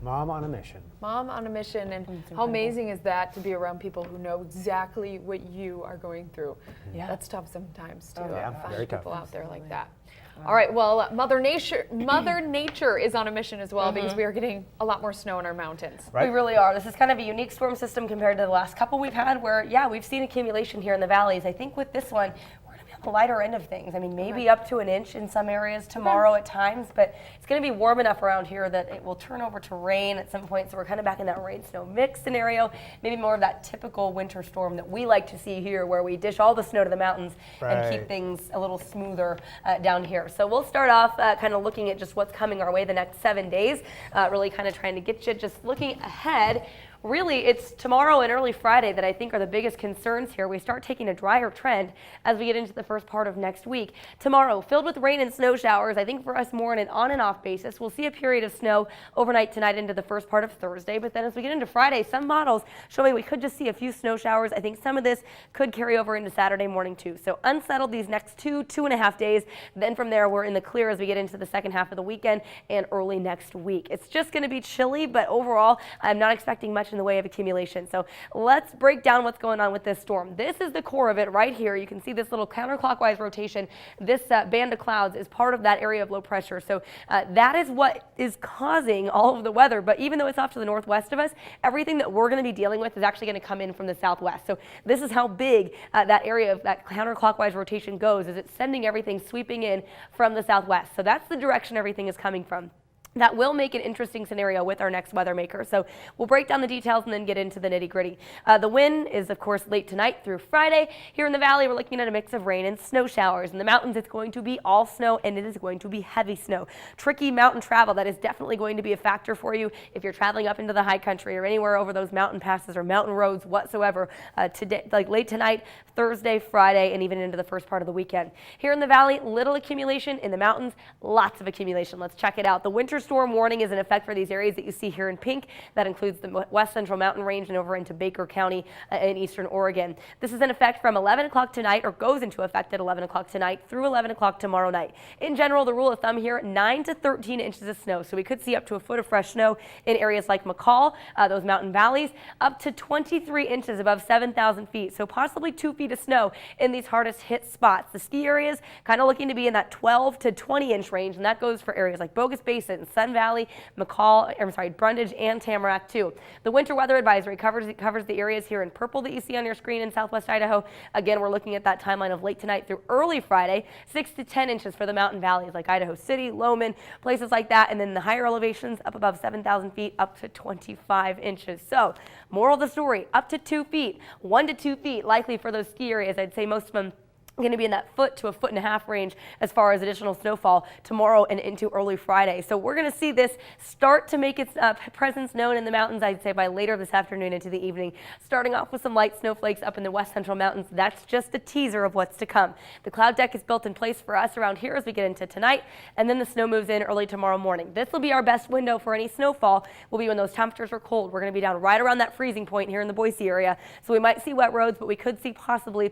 Mom on a mission. Mom on a mission, and how amazing is that to be around people who know exactly what you are going through. Yeah. That's tough sometimes to find people out there like that. Wow. All right, well, Mother Nature is on a mission as well because we are getting a lot more snow in our mountains. Right. We really are. This is kind of a unique storm system compared to the last couple we've had where, yeah, we've seen accumulation here in the valleys. I think with this one, the lighter end of things. I mean, maybe up to an inch in some areas tomorrow at times, but it's going to be warm enough around here that it will turn over to rain at some point. So we're kind of back in that rain-snow mix scenario, maybe more of that typical winter storm that we like to see here where we dish all the snow to the mountains and keep things a little smoother down here. So we'll start off kind of looking at just what's coming our way the next 7 days, really kind of trying to get you just looking ahead. Really, it's tomorrow and early Friday that I think are the biggest concerns here. We start taking a drier trend as we get into the first part of next week. Tomorrow, filled with rain and snow showers. I think for us more on an on and off basis. We'll see a period of snow overnight tonight into the first part of Thursday. But then as we get into Friday, some models showing we could just see a few snow showers. I think some of this could carry over into Saturday morning too. So unsettled these next 2.5 days. Then from there, we're in the clear as we get into the second half of the weekend and early next week. It's just going to be chilly, but overall, I'm not expecting much in the way of accumulation. So let's break down what's going on with this storm. This is the core of it right here. You can see this little counterclockwise rotation. This band of clouds is part of that area of low pressure. So that is what is causing all of the weather. But even though it's off to the northwest of us, everything that we're going to be dealing with is actually going to come in from the southwest. So this is how big that area of that counterclockwise rotation goes, is it's sending everything sweeping in from the southwest. So that's the direction everything is coming from. That will make an interesting scenario with our next weather maker. So we'll break down the details and then get into the nitty gritty. The wind is, of course, late tonight through Friday. Here in the valley, we're looking at a mix of rain and snow showers. In the mountains, it's going to be all snow, and it is going to be heavy snow. Tricky mountain travel, that is definitely going to be a factor for you if you're traveling up into the high country or anywhere over those mountain passes or mountain roads whatsoever. Today, like late tonight, Thursday, Friday, and even into the first part of the weekend. Here in the valley, little accumulation. In the mountains, lots of accumulation. Let's check it out. The winter storm warning is in effect for these areas that you see here in pink. That includes the west central mountain range and over into Baker County in eastern Oregon. This is in effect from 11 o'clock tonight, or goes into effect at 11 o'clock tonight through 11 o'clock tomorrow night. In general, the rule of thumb here, 9 to 13 inches of snow. So we could see up to a foot of fresh snow in areas like McCall, those mountain valleys, up to 23 inches above 7,000 feet. So possibly 2 feet of snow in these hardest hit spots. The ski areas kind of looking to be in that 12 to 20 inch range, and that goes for areas like Bogus Basin, Sun Valley, Brundage, and Tamarack too. The winter weather advisory covers the areas here in purple that you see on your screen in southwest Idaho. Again, we're looking at that timeline of late tonight through early Friday, 6 to 10 inches for the mountain valleys like Idaho City, Lowman, places like that, and then the higher elevations up above 7,000 feet up to 25 inches. So, moral of the story, up to 2 feet, 1 to 2 feet likely for those ski areas. I'd say most of them going to be in that foot to a foot and a half range as far as additional snowfall tomorrow and into early Friday. So we're going to see this start to make its presence known in the mountains, I'd say, by later this afternoon into the evening. Starting off with some light snowflakes up in the west central mountains. That's just a teaser of what's to come. The cloud deck is built in place for us around here as we get into tonight, and then the snow moves in early tomorrow morning. This will be our best window for any snowfall, will be when those temperatures are cold. We're going to be down right around that freezing point here in the Boise area. So we might see wet roads, but we could see possibly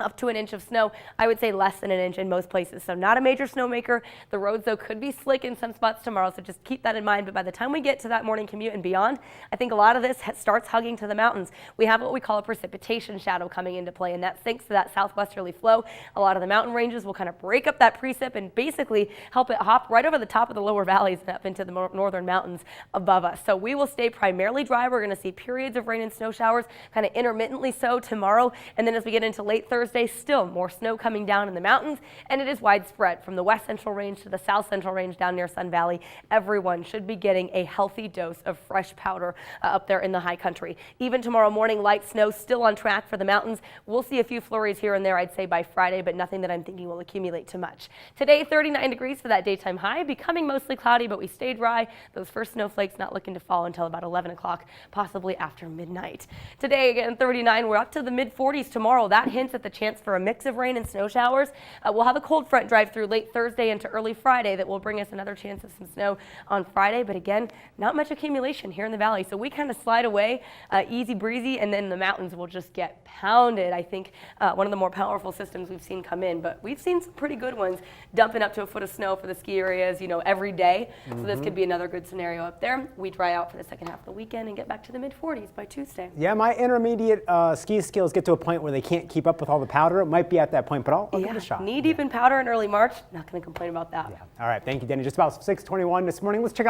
up to an inch of snow. I would say less than an inch in most places. So not a major snowmaker. The roads, though, could be slick in some spots tomorrow, so just keep that in mind. But by the time we get to that morning commute and beyond, I think a lot of this starts hugging to the mountains. We have what we call a precipitation shadow coming into play, and that thanks to that southwesterly flow, a lot of the mountain ranges will kind of break up that precip and basically help it hop right over the top of the lower valleys and up into the northern mountains above us. So we will stay primarily dry. We're going to see periods of rain and snow showers, kind of intermittently so tomorrow, and then as we get into late Thursday, still more snow coming down in the mountains, and it is widespread from the west central range to the south central range down near Sun Valley. Everyone should be getting a healthy dose of fresh powder up there in the high country. Even tomorrow morning, light snow still on track for the mountains. We'll see a few flurries here and there, I'd say, by Friday, but nothing that I'm thinking will accumulate too much. Today, 39 degrees for that daytime high, becoming mostly cloudy, but we stay dry. Those first snowflakes not looking to fall until about 11 o'clock, possibly after midnight. Today, again, 39. We're up to the mid-40s tomorrow. That hints at the chance for a mix of rain and snow showers. We'll have a cold front drive through late Thursday into early Friday that will bring us another chance of some snow on Friday. But again, not much accumulation here in the valley. So we kind of slide away easy breezy, and then the mountains will just get pounded. I think one of the more powerful systems we've seen come in, but we've seen some pretty good ones dumping up to a foot of snow for the ski areas, every day. So this could be another good scenario up there. We dry out for the second half of the weekend and get back to the mid-40s by Tuesday. Yeah, my intermediate ski skills get to a point where they can't keep up with all the powder. It might be at that point, but I'll give it a shot. Knee deep in powder in early March. Not going to complain about that. Yeah. All right, thank you, Denny. Just about 6:21 this morning. Let's check out